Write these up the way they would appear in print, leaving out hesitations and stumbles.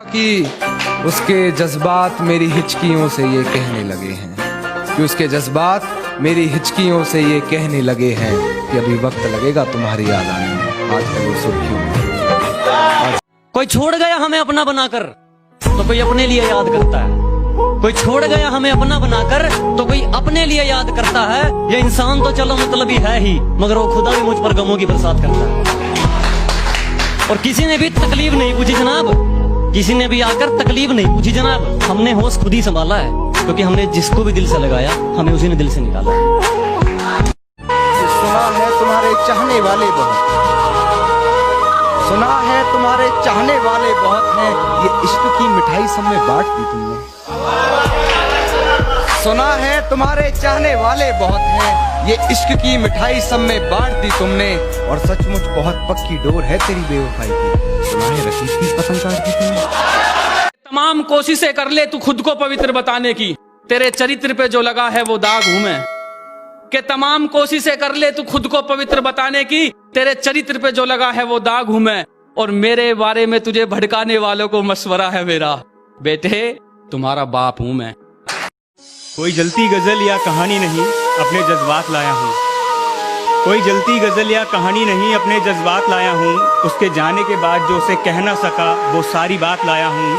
कि उसके जज्बात मेरी हिचकियों से ये कहने लगे हैं, कि उसके जज्बात मेरी हिचकियों से ये कहने लगे हैं कि अभी वक्त लगेगा तुम्हारी याद आने में। आजकल वो सुर्खियों कोई छोड़ गया हमें अपना बनाकर तो कोई अपने लिए याद करता है, कोई छोड़ गया हमें अपना बनाकर तो कोई अपने लिए याद करता है। ये इंसान तो चलो मतलबी है ही, मगर वो खुदा भी मुझ पर गमों की बरसात करता है। और किसी ने भी तकलीफ नहीं पूछी जनाब, किसी ने भी आकर तकलीफ नहीं पूछी जनाब। हमने होश खुद ही संभाला है, क्योंकि हमने जिसको भी दिल से लगाया हमें उसी ने दिल से निकाला है। सुना है तुम्हारे चाहने वाले बहुत, सुना है तुम्हारे चाहने वाले बहुत हैं, ये इश्क की मिठाई सब में बांट दी तुमने। सुना है तुम्हारे चाहने वाले बहुत हैं, ये इश्क की मिठाई सब में बांट दी तुमने। और सचमुच बहुत पक्की डोर है तेरी बेवफाई की, सुना है रशीद की पसंद काट दी तुमने। तमाम कोशिशें कर ले तू खुद को पवित्र बताने की, तेरे चरित्र पे जो लगा है वो दाग हूं मैं। कि तमाम कोशिशें कर ले तू खुद को पवित्र बताने की, तेरे चरित्र पे जो लगा है वो दाग हूं मैं। और मेरे बारे में तुझे भड़काने वालों को मशवरा है मेरा, बेटे तुम्हारा बाप हूं मैं। कोई जलती गजल या कहानी नहीं अपने जज्बात लाया हूँ, कोई जलती गजल या कहानी नहीं अपने जज्बात लाया हूँ। उसके जाने के बाद जो उसे कह ना सका वो सारी बात लाया हूँ।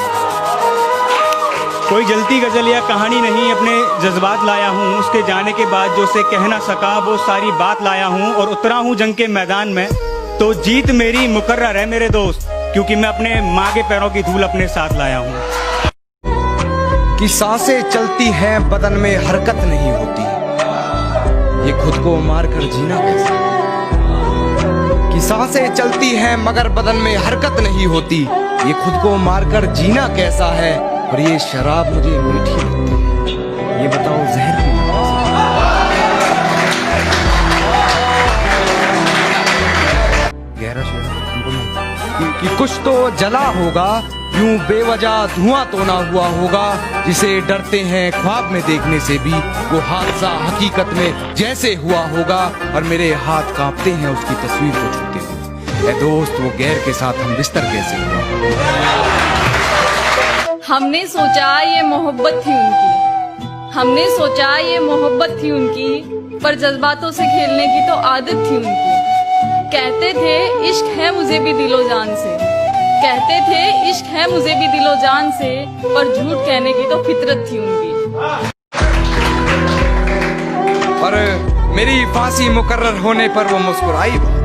कोई जलती गजल या कहानी नहीं अपने जज्बात लाया हूँ, उसके जाने के बाद जो उसे कह ना सका वो सारी बात लाया हूँ। और उतरा हूँ जंग के मैदान में तो जीत मेरी मुकर्रर है मेरे दोस्त, क्योंकि मैं अपने माँ के पैरों की धूल अपने साथ लाया हूँ। कि सांसें चलती हैं बदन में हरकत नहीं होती, ये खुद को मार कर जीना कैसा। कि सांसें चलती हैं मगर बदन में हरकत नहीं होती, ये खुद को मार कर जीना कैसा है। और ये शराब मुझे मीठी लगती है, ये बताओ जहर पीना गहरा शेर। कि कुछ तो जला होगा, यूं बेवजह धुआं तो ना हुआ होगा, जिसे डरते हैं ख्वाब में देखने से भी वो हादसा हकीकत में जैसे हुआ होगा। और मेरे हाथ कांपते हैं उसकी तस्वीर को छूते हुए। ऐ दोस्त वो गैर के साथ हम बिस्तर कैसे हुआ। हमने सोचा ये मोहब्बत थी उनकी, हमने सोचा ये मोहब्बत थी उनकी, पर जज्बातों से खेलने की तो आदत थी उनकी। कहते थे इश्क है मुझे भी दिलो जान से, कहते थे इश्क है मुझे भी दिलो जान से, पर झूठ कहने की तो फितरत थी उनकी। और मेरी फांसी मुकर्रर होने पर वो मुस्कुराई बहुत,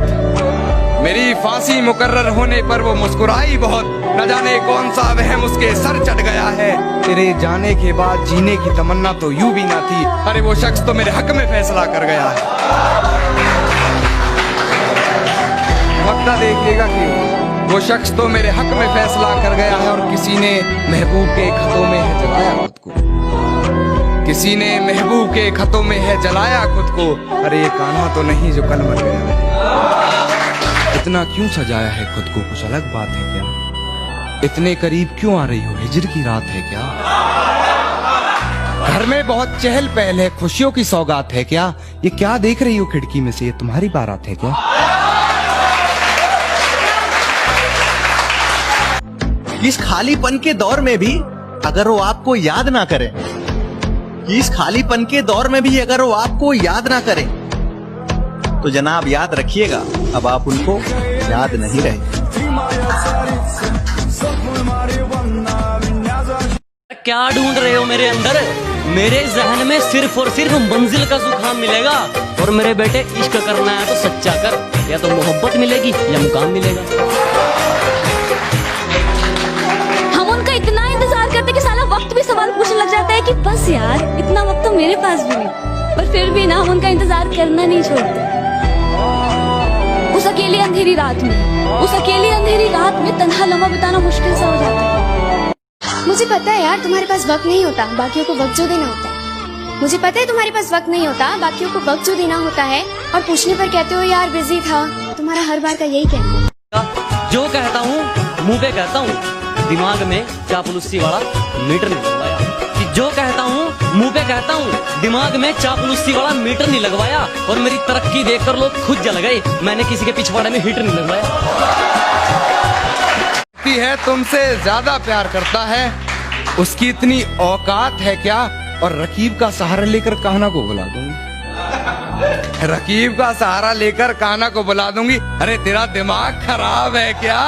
मेरी फांसी मुकर्रर होने पर वो मुस्कुराई बहुत। न जाने कौन सा वहम उसके सर चढ़ गया है, तेरे जाने के बाद जीने की तमन्ना तो यूं भी ना थी। अरे वो शख्स तो मेरे हक में फैसला कर गया है। वक्ता देखिएगा कि वो शख्स तो मेरे हक में फैसला कर गया है। और किसी ने महबूब के खतों में है जलाया खुद को, किसी ने महबूब के खतों में है जलाया खुद को। अरे ये कान्हा तो नहीं जो कल मर गया, इतना क्यों सजाया है खुद को, कुछ अलग बात है क्या। इतने करीब क्यों आ रही हो, हिजर की रात है क्या। घर में बहुत चहल पहल है, खुशियों की सौगात है क्या। ये क्या देख रही हो खिड़की में से, ये तुम्हारी बारात है क्या। इस खालीपन के दौर में भी अगर वो आपको याद ना करे, इस खालीपन के दौर में भी अगर वो आपको याद ना करे, तो जनाब याद रखिएगा अब आप उनको याद नहीं रहे। क्या ढूंढ रहे हो मेरे अंदर, मेरे जहन में सिर्फ और सिर्फ मंजिल का सुखाम मिलेगा। और मेरे बेटे इश्क करना है तो सच्चा कर, या तो मोहब्बत मिलेगी या मुकाम मिलेगा। हम उनका इतना इंतजार करते कि साला वक्त भी सवाल पूछने लग जाता है कि बस यार इतना वक्त तो मेरे पास भी नहीं, पर फिर भी ना हम उनका इंतजार करना नहीं छोड़ते। उस अकेली अंधेरी रात में, उस अकेली अंधेरी रात में तन्हा लम्हा बिताना मुश्किल सा हो जाता है। मुझे पता है यार तुम्हारे पास वक्त नहीं होता, बाकियों को वक्त जो देना होता है। मुझे पता है तुम्हारे पास वक्त नहीं होता, बाकियों को वक्त जो देना होता है। और पूछने पर कहते हो यार बिजी था, तुम्हारा हर बार का यही कहना है। जो कहता हूँ मुंह पे कहता हूँ, दिमाग में चापलूसी वाला मीटर नहीं लगवाया। कि जो कहता हूँ मुंह पे कहता हूँ, दिमाग में चापलूसी वाला मीटर नहीं लगवाया। और मेरी तरक्की देखकर लोग खुद जल गए, मैंने किसी के पिछवाड़े में हीटर नहीं लगवाया। समझती है तुमसे ज्यादा प्यार करता है, उसकी इतनी औकात है क्या? और रकीब का सहारा लेकर कान्हा को बुला दूंगी, रकीब का सहारा लेकर कान्हा को बुला दूंगी। अरे तेरा दिमाग खराब है क्या?